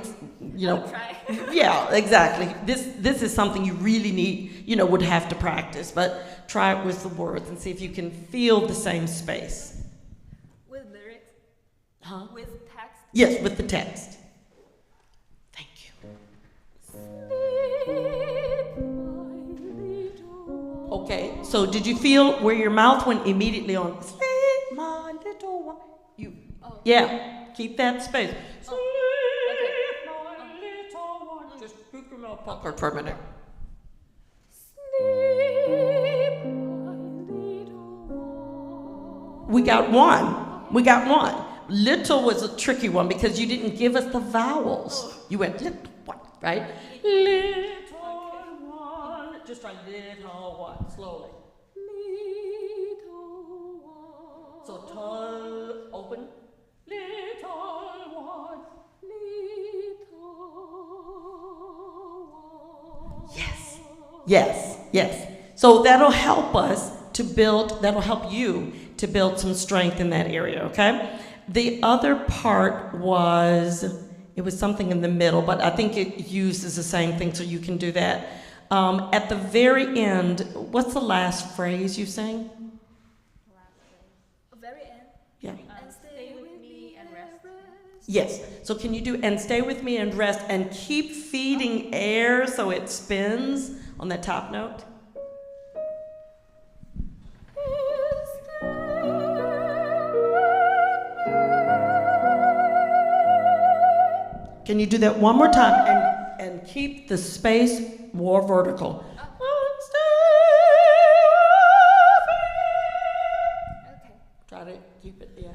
I'll try. Yeah, exactly. This is something you really need, would have to practice, but try it with the words and see if you can feel the same space. With lyrics? Huh? With text? Yes, with the text. Thank you. Okay, so did you feel where your mouth went immediately on? Sleep, my little one. Yeah, keep that space. Sleep, my little one. Just keep your mouth puckered for a minute. We got one. We got one. Little was a tricky one because you didn't give us the vowels. You went little one, right? Little one. Just try little one, slowly. Little one. So tongue open. Little one. Little one. Yes. Yes. Yes. So that'll help us to build, that'll help you to build some strength in that area, okay? The other part was, it was something in the middle, but I think it uses the same thing, so you can do that. At the very end, what's the last phrase you sang? Very end. Yeah. And stay with me and rest. Yes. So can you do, and stay with me and rest, and keep feeding air so it spins on that top note? Can you do that one more time and keep the space more vertical? Okay. Try to keep it, yeah.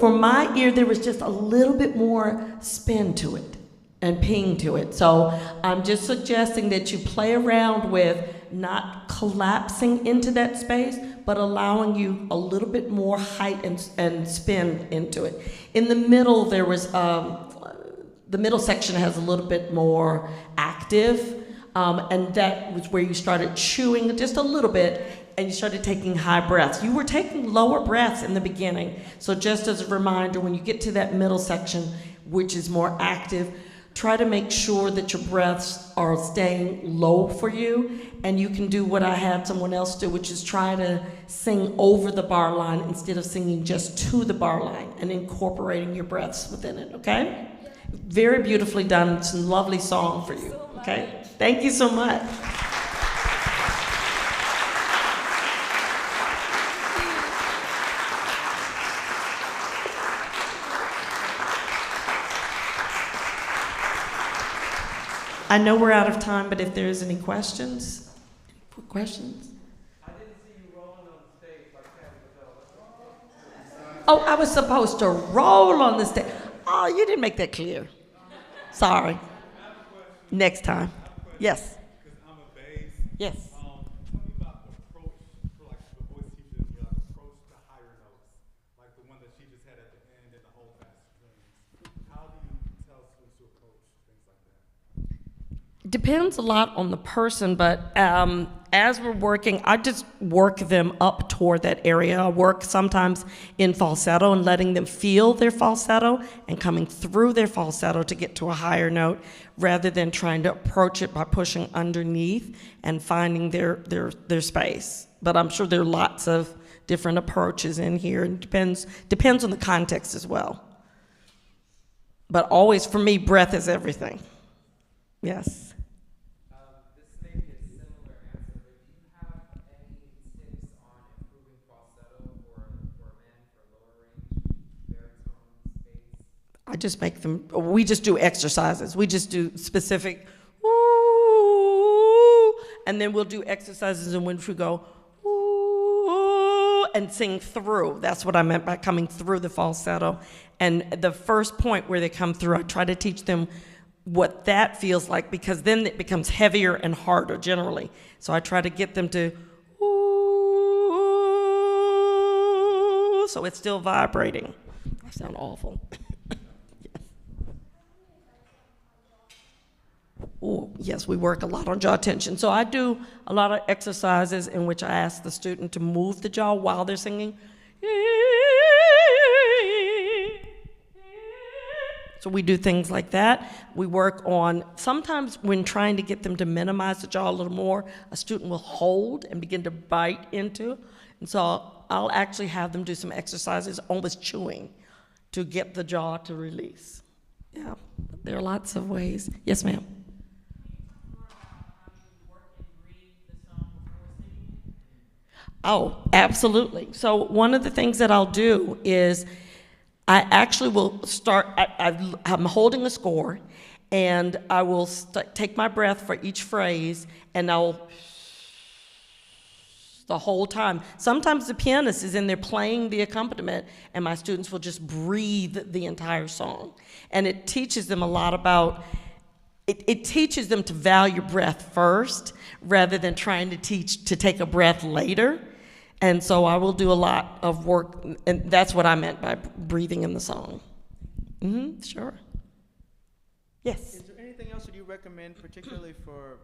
For my ear, there was just a little bit more spin to it and ping to it. So I'm just suggesting that you play around with not collapsing into that space, but allowing you a little bit more height and spin into it. In the middle, there was, the middle section has a little bit more active, and that was where you started chewing just a little bit, and you started taking high breaths. You were taking lower breaths in the beginning. So just as a reminder, when you get to that middle section, which is more active, try to make sure that your breaths are staying low for you. And you can do what I had someone else do, which is try to sing over the bar line instead of singing just to the bar line and incorporating your breaths within it, okay? Very beautifully done. It's a lovely song for you, okay? Thank you so much. I know we're out of time, but if there's any questions? Questions? I didn't see you rolling on the stage like that. Oh, I was supposed to roll on the stage. Oh, you didn't make that clear. Sorry. Next time. Yes. Because I'm a bass. Yes. Tell me about the approach for like the voice teacher, your approach to higher notes, like the one that she just had at the end and the whole fast strings. How do you tell students to approach things like that? Depends a lot on the person, but as we're working, I just work them up toward that area. I work sometimes in falsetto and letting them feel their falsetto and coming through their falsetto to get to a higher note rather than trying to approach it by pushing underneath and finding their space. But I'm sure there are lots of different approaches in here. It depends on the context as well. But always, for me, breath is everything. Yes. This may be a similar answer, but do you have any tips on improving falsetto for men for lower range baritone bass? I just make them, we just do exercises. We just do specific, ooh, and then we'll do exercises in which we go, ooh, and sing through. That's what I meant by coming through the falsetto. And the first point where they come through, I try to teach them what that feels like, because then it becomes heavier and harder generally. So I try to get them to, ooh, so it's still vibrating. I sound awful. Oh, yes, we work a lot on jaw tension. So I do a lot of exercises in which I ask the student to move the jaw while they're singing. So we do things like that. We work on, sometimes when trying to get them to minimize the jaw a little more, a student will hold and begin to bite into. And so I'll actually have them do some exercises, almost chewing, to get the jaw to release. Yeah, there are lots of ways. Yes, ma'am. Oh, absolutely. So one of the things that I'll do is I actually will start, I'm holding a score, and I will take my breath for each phrase, and I'll the whole time. Sometimes the pianist is in there playing the accompaniment, and my students will just breathe the entire song. And it teaches them a lot about, it teaches them to value breath first, rather than trying to teach to take a breath later. And so I will do a lot of work, and that's what I meant by breathing in the song. Sure. Yes? Is there anything else that you recommend, particularly for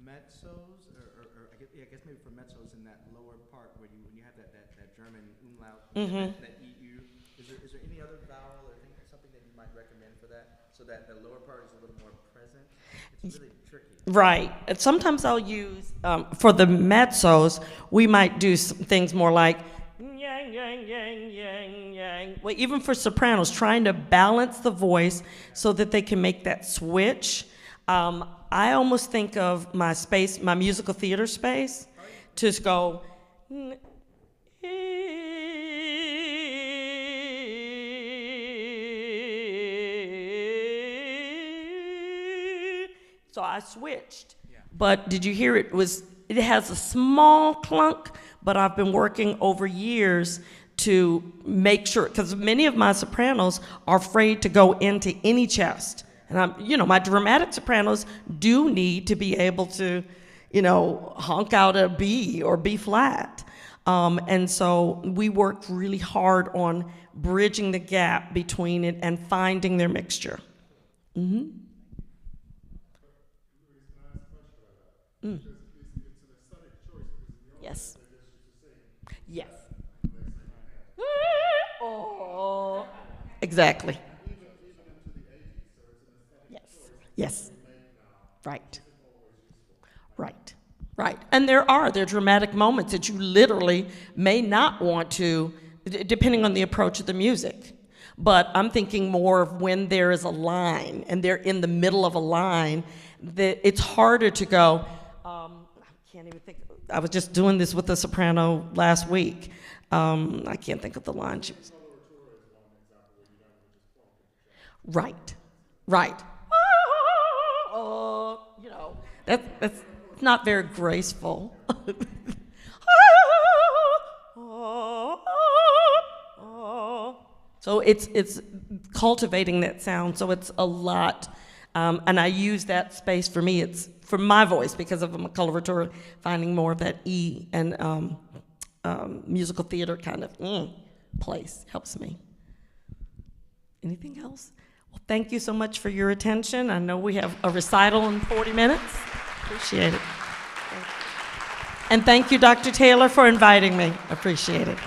mezzos, or I guess maybe for mezzos in that lower part where when you have that German umlaut, that EU, is there any other vowel or something that you might recommend for that, so that the lower part is a little more present? It's really tricky. Right. And sometimes I'll use, for the mezzos, we might do some things more like yang, yang, yang, yang, yang. Well, even for sopranos, trying to balance the voice so that they can make that switch. I almost think of my space, my musical theater space, to just go. So I switched. But did you hear it? It has a small clunk, but I've been working over years to make sure, because many of my sopranos are afraid to go into any chest. And my dramatic sopranos do need to be able to, honk out a B or B flat. And so we worked really hard on bridging the gap between it and finding their mixture. Yes. Yes. Oh, exactly. Yes. Yes. Right. Right. Right. And there are dramatic moments that you literally may not want to, depending on the approach of the music. But I'm thinking more of when there is a line and they're in the middle of a line, that it's harder to go. I can't even think. I was just doing this with a soprano last week. I can't think of the line. Right. Right. That's not very graceful. So it's cultivating that sound. So it's a lot, and I use that space for me. It's for my voice because of my coloratura, finding more of that E and musical theater kind of place helps me. Anything else? Well, thank you so much for your attention. I know we have a recital in 40 minutes. Appreciate it. And thank you, Dr. Taylor, for inviting me. Appreciate it.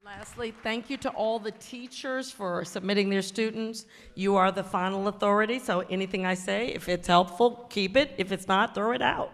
Lastly, thank you to all the teachers for submitting their students. You are the final authority, so anything I say, if it's helpful, keep it. If it's not, throw it out.